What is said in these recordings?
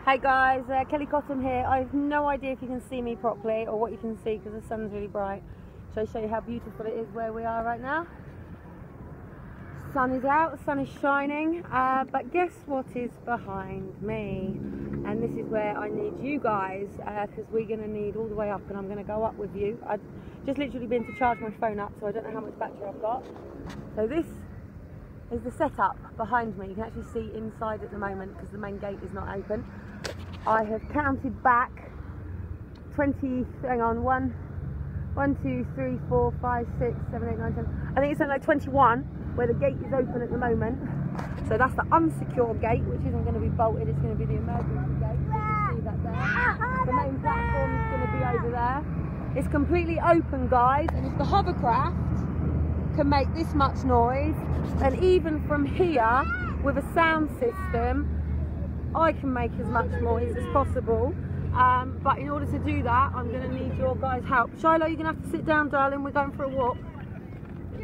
Hey guys, Kellie Cottam here. I have no idea if you can see me properly or what you can see because the sun's really bright. Shall I show you how beautiful it is where we are right now? Sun is out, the sun is shining, but guess what is behind me? And this is where I need you guys, because we're going to need all the way up, and I'm going to go up with you. I've just literally been to charge my phone up, so I don't know how much battery I've got. So this is the setup behind me. You can actually see inside at the moment because the main gate is not open. I have counted back 20, hang on, 1, 2, 3, 4, 5, 6, 7, 8, 9, 10. I think it's only like 21 where the gate is open at the moment. So that's the unsecure gate, which isn't going to be bolted, it's going to be the emergency gate. You can see that there. The main platform is going to be over there. It's completely open, guys, and if the hovercraft can make this much noise, and even from here with a sound system I can make as much noise as possible, but in order to do that I'm going to need your guys' help. Shiloh, you're going to have to sit down, darling, we're going for a walk.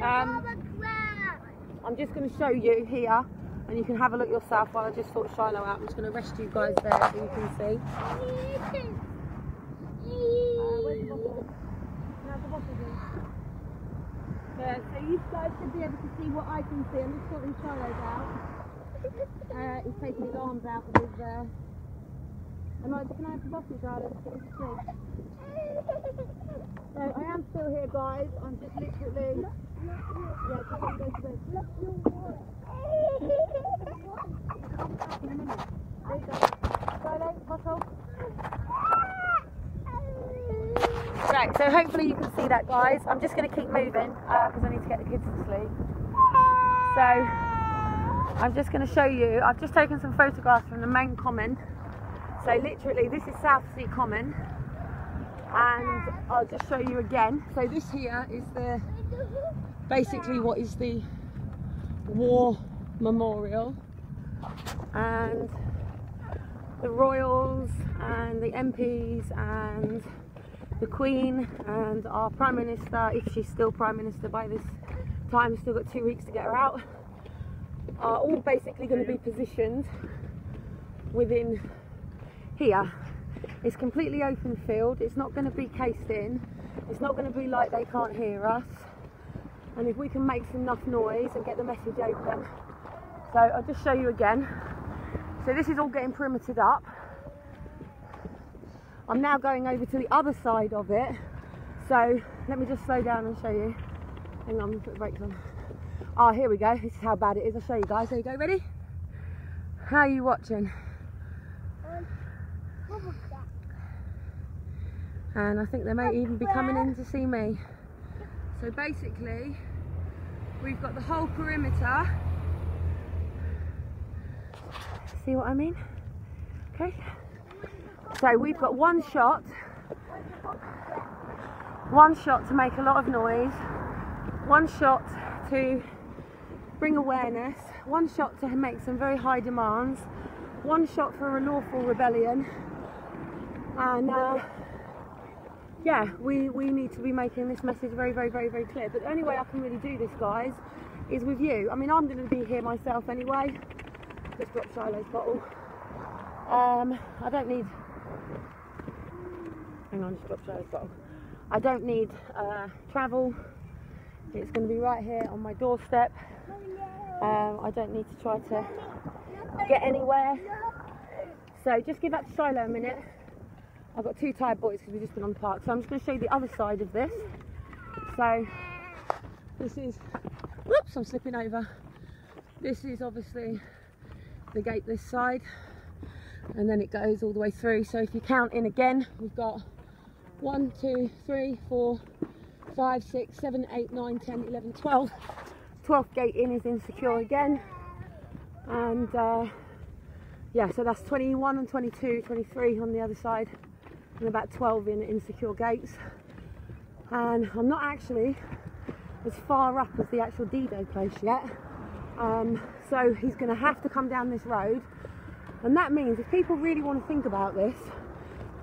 I'm just going to show you here and you can have a look yourself while I just sort Shiloh out. I'm just going to rest you guys there so you can see. Where's the bottle? How's the bottle doing? Yeah, so you guys should be able to see what I can see. I'm just sorting Shiloh out. He's taking his arms out with his can I have the bottle, darling? So I am still here, guys. I'm just literally yeah, just go to bed. In a minute. There you go. Shiloh, bottle. Right, so hopefully you can see that, guys. I'm just going to keep moving because I need to get the kids to sleep. So I'm just going to show you. I've just taken some photographs from the main common. So literally this is South Sea Common, and I'll just show you again. So this here is the basically what is the war memorial, and the royals and the MPs and the Queen and our Prime Minister, if she's still Prime Minister by this time, still got 2 weeks to get her out, are all basically going to be positioned within here. It's completely open field, it's not going to be cased in, it's not going to be like they can't hear us, and if we can make enough noise and get the message open. So I'll just show you again. So this is all getting perimetered up. I'm now going over to the other side of it, so let me just slow down and show you. Hang on, put the brakes on. Oh, here we go. This is how bad it is. I'll show you guys. There you go. Ready? How are you watching? And I think they may even be coming in to see me. So basically, we've got the whole perimeter. See what I mean? Okay. So we've got one shot to make a lot of noise, one shot to bring awareness, one shot to make some very high demands, one shot for a lawful rebellion, and yeah, we need to be making this message very, very, very, very clear. But the only way I can really do this, guys, is with you. I mean, I'm going to be here myself anyway. Let's drop Shiloh's bottle. I don't need, hang on, just drop Shiloh's bottle. I don't need travel. It's going to be right here on my doorstep. I don't need to try to get anywhere. So just give that to Shiloh a minute. I've got 2 tired boys because we've just been on the park. So I'm just going to show you the other side of this. So this is, whoops, I'm slipping over. This is obviously the gate this side, and then it goes all the way through. So if you count in again, we've got 1, 2, 3, 4, 5, 6, 7, 8, 9, 10, 11, 12. 12th gate in is insecure again, and yeah, so that's 21 and 22, 23 on the other side, and about 12 in insecure gates. And I'm not actually as far up as the actual D-Day place yet, so he's going to have to come down this road, and that means if people really want to think about this,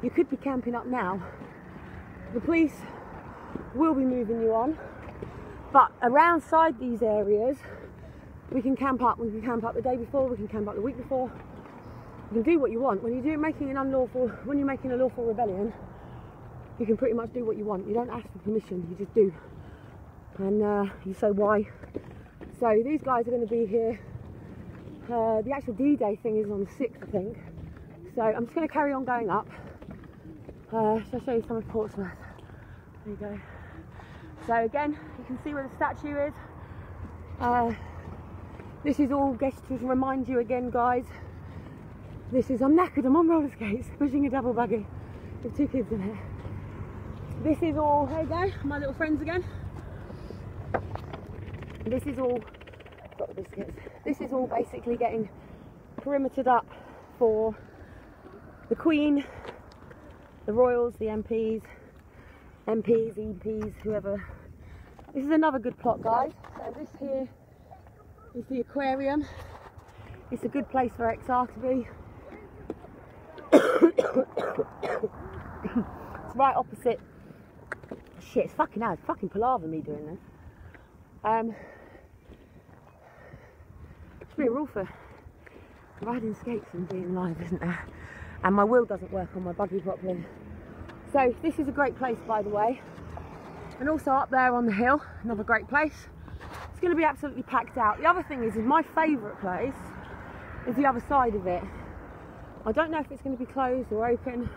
you could be camping up now. The police will be moving you on, but around side these areas we can camp up. We can camp up the day before, we can camp up the week before, You can do what you want. When you're making a lawful rebellion, you can pretty much do what you want. You don't ask for permission, you just do. And you say why. So these guys are going to be here. The actual D-Day thing is on the 6th, I think. So I'm just going to carry on going up. So I'll show you some of Portsmouth. There you go. So again, you can see where the statue is. This is all just to remind you again, guys. I'm knackered, I'm on roller skates, pushing a double buggy with 2 kids in it. This is all, there you go, my little friends again. This is all, got the biscuits. This is all basically getting perimetered up for the Queen, the Royals, the MPs, EPs, whoever. This is another good plot, guys. So this here is the aquarium. It's a good place for XR to be. It's right opposite. Shit, it's fucking hard. It's fucking palaver me doing this. It's really a rule for riding skates and being live, isn't there? And my wheel doesn't work on my buggy properly. So this is a great place, by the way. And also up there on the hill, another great place. It's going to be absolutely packed out. The other thing is my favourite place is the other side of it. I don't know if it's going to be closed or open,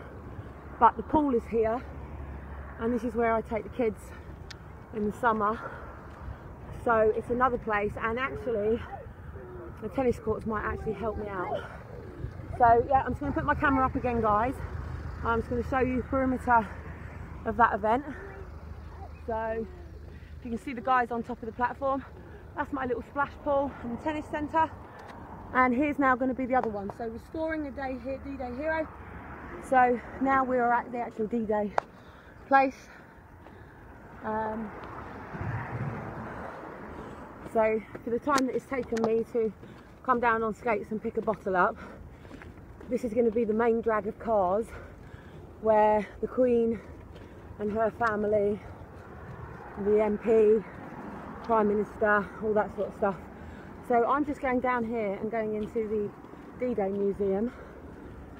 but the pool is here, and this is where I take the kids in the summer. So it's another place, and actually the tennis courts might actually help me out. So yeah, I'm just going to put my camera up again, guys. I'm just going to show you the perimeter of that event. So you can see the guys on top of the platform. That's my little splash pool and the tennis centre. And here's now going to be the other one. So restoring the D-Day hero. So now we're at the actual D-Day place. So for the time that it's taken me to come down on skates and pick a bottle up, this is going to be the main drag of cars where the Queen and her family, the MP, Prime Minister, all that sort of stuff. So I'm just going down here and going into the D-Day museum,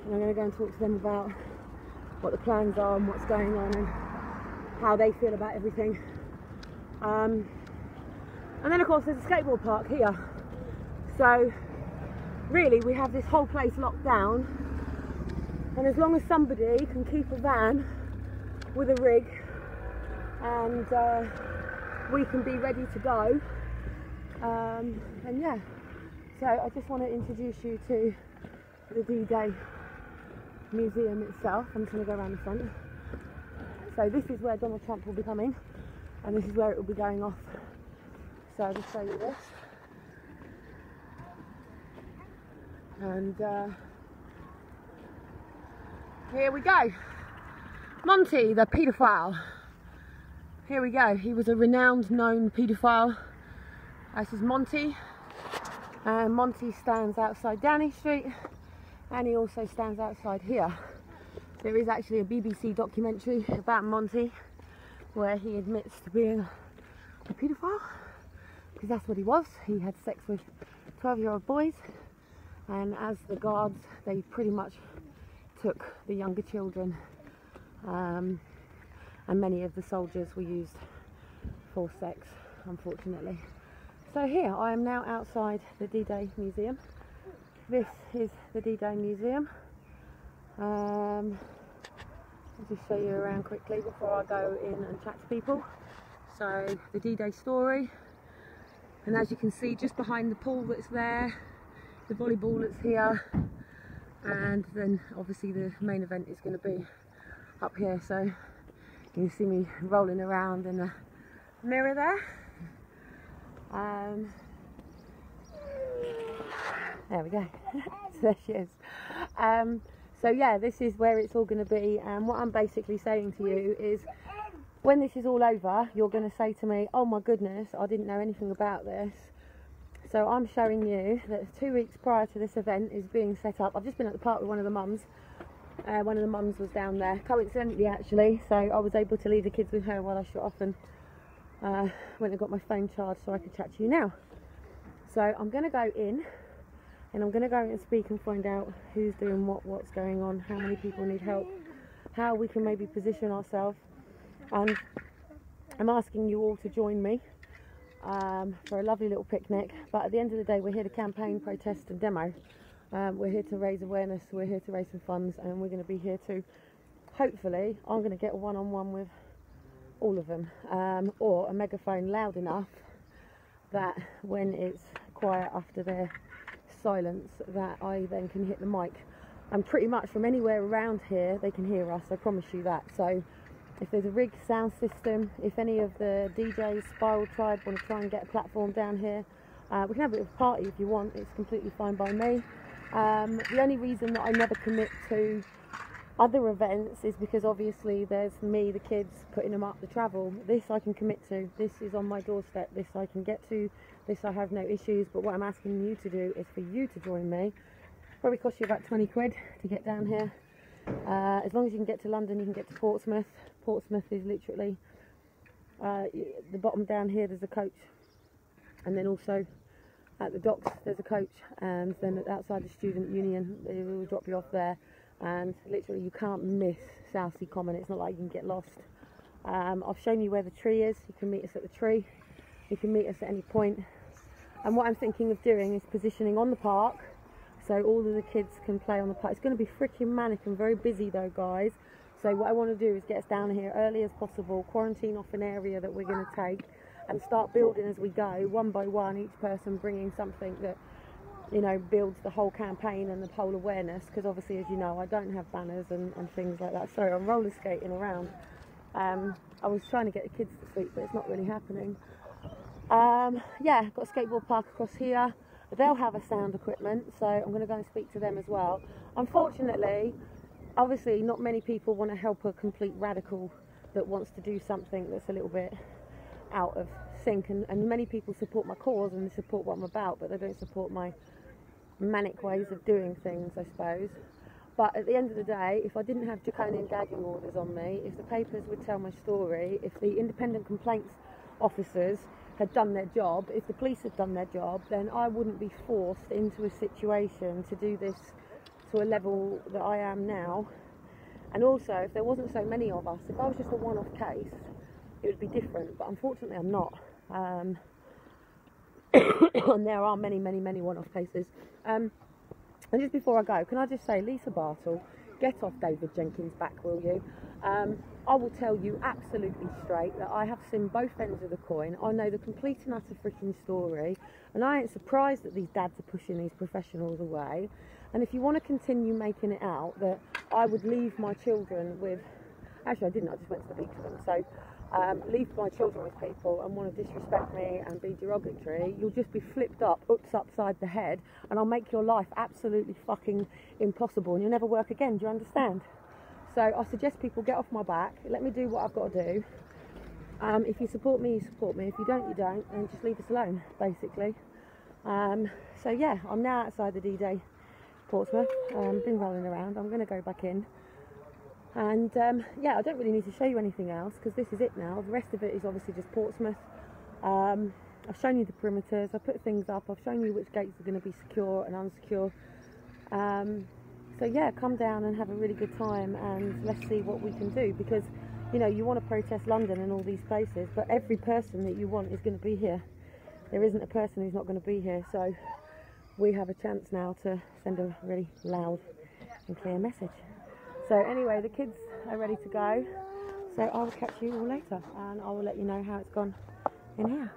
and I'm going to go and talk to them about what the plans are and what's going on and how they feel about everything. And then of course there's a skateboard park here. So really we have this whole place locked down, and as long as somebody can keep a van with a rig and we can be ready to go. And yeah, so I just want to introduce you to the D-Day museum itself. I'm just going to go around the front. So this is where Donald Trump will be coming, and this is where it will be going off. So I'll just show you this. And here we go. Monty, the paedophile. Here we go. He was a renowned, known paedophile. This is Monty. And Monty stands outside Downing Street, and he also stands outside here. There is actually a BBC documentary about Monty where he admits to being a paedophile, because that's what he was. He had sex with 12-year-old boys, and as the guards, they pretty much took the younger children, and many of the soldiers were used for sex, unfortunately. So here I am now outside the D-Day museum. This is the D-Day museum. I'll just show you around quickly before I go in and chat to people. So the D-Day story, and as you can see just behind the pool that's there, the volleyball that's here, and then obviously the main event is going to be up here. So you can see me rolling around in the mirror there. There we go. So there she is. So yeah, this is where it's all going to be, and what I'm basically saying to you is, when this is all over, you're going to say to me, oh my goodness, I didn't know anything about this. So I'm showing you that 2 weeks prior to this event is being set up. I've just been at the park with one of the mums. One of the mums was down there, coincidentally actually, so I was able to leave the kids with her while I shut off and went and got my phone charged so I could chat to you now. So I'm going to go in and I'm going to go and speak and find out who's doing what's going on, how many people need help, how we can maybe position ourselves. And I'm asking you all to join me for a lovely little picnic, but at the end of the day we're here to campaign, protest and demo. We're here to raise awareness, we're here to raise some funds, and we're going to be here to, hopefully, I'm going to get a one-on-one with all of them, or a megaphone loud enough that when it's quiet after their silence, that I then can hit the mic. And pretty much from anywhere around here they can hear us, I promise you that. So if there's a rigged sound system, if any of the DJs, Spiral Tribe, want to try and get a platform down here, we can have a bit of a party if you want, it's completely fine by me. The only reason that I never commit to other events is because obviously there's me, the kids, putting them up, the travel. This I can commit to, this is on my doorstep, this I can get to, this I have no issues. But what I'm asking you to do is for you to join me. Probably cost you about 20 quid to get down here. As long as you can get to London, you can get to Portsmouth. Portsmouth is literally the bottom down here, there's a coach, and then also at the docks there's a coach, and then outside the student union they will drop you off there. And literally you can't miss Southsea Common, it's not like you can get lost. I've shown you where the tree is, you can meet us at the tree, you can meet us at any point. And what I'm thinking of doing is positioning on the park, so all of the kids can play on the park. It's going to be freaking manic and very busy though, guys. So what I want to do is get us down here early as possible, quarantine off an area that we're going to take, and start building as we go, one by one, each person bringing something that, you know, builds the whole campaign and the whole awareness. Because obviously, as you know, I don't have banners and things like that. Sorry, I'm roller skating around. I was trying to get the kids to sleep, but it's not really happening. Yeah, got a skateboard park across here. They'll have a sound equipment, so I'm going to go and speak to them as well. Unfortunately, obviously not many people want to help a complete radical that wants to do something that's a little bit out of sync, and many people support my cause and they support what I'm about, but they don't support my manic ways of doing things, I suppose. But at the end of the day, if I didn't have draconian gagging orders on me, if the papers would tell my story, if the independent complaints officers had done their job, if the police had done their job, then I wouldn't be forced into a situation to do this to a level that I am now. And also, if there wasn't so many of us, if I was just a one-off case, it would be different, but unfortunately I'm not. And there are many one-off cases. And just before I go, can I just say, Lisa Bartle, get off David Jenkins' back, will you? I will tell you absolutely straight that I have seen both ends of the coin. I know the complete and utter freaking story, and I ain't surprised that these dads are pushing these professionals away. And if you want to continue making it out that I would leave my children with, actually I didn't, I just went to the beach with them, so leave my children with people and want to disrespect me and be derogatory, you'll just be flipped up, upside the head, and I'll make your life absolutely fucking impossible and you'll never work again. Do you understand? So I suggest people get off my back, let me do what I've got to do. If you support me, you support me. If you don't, you don't, and just leave us alone, basically. So yeah, I'm now outside the D-Day Portsmouth, been rolling around. I'm going to go back in. And yeah, I don't really need to show you anything else because this is it now. The rest of it is obviously just Portsmouth. I've shown you the perimeters, I've put things up, I've shown you which gates are going to be secure and unsecure. So yeah, come down and have a really good time, and let's see what we can do, because you know, you want to protest London and all these places, but every person that you want is going to be here. There isn't a person who's not going to be here, so we have a chance now to send a really loud and clear message. So anyway, the kids are ready to go, so I will catch you all later and I will let you know how it's gone in here.